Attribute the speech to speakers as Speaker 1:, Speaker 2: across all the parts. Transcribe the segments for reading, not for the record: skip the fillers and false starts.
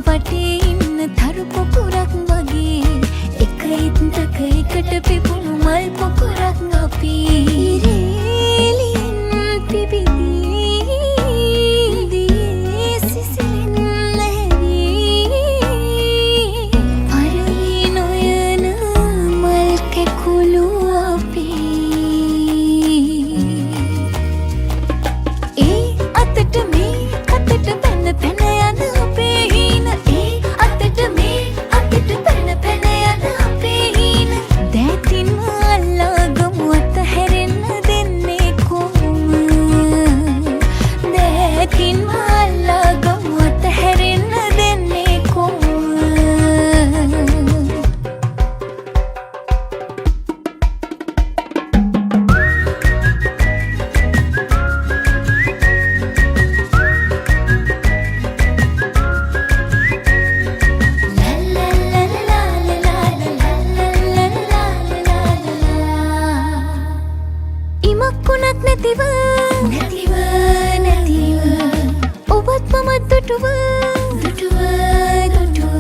Speaker 1: වටේ ඉන්න තරු පොකුරක් වගේ එක ඉත්තක එකට පිපුණු මල් පොකුරක් අපි රේලින් පිබිදී දියේ සිසිලින් ලැහැවී පරවි නොයන මල් කැකුළු අපි ඒ අතට මේ අතට පැන පැන යන අපේ හීන ඒ අතට මේ අතට පැන පැන යන අපේ හීන දැතින් අල්ලාගමු අතහැරෙන්න දෙන්නේ කොහොම දැතින් අල්ලාගමු අතහැරෙන්න දෙන්නේ කොහොම ඉමක්කුණක් නැතිව නැතිව නැතිව ඔබත් මමත් දුටුව දුටුව දුටුව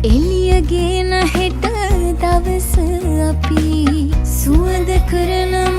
Speaker 1: එළියගෙන හෙට දවස අපි සුවඳ කරන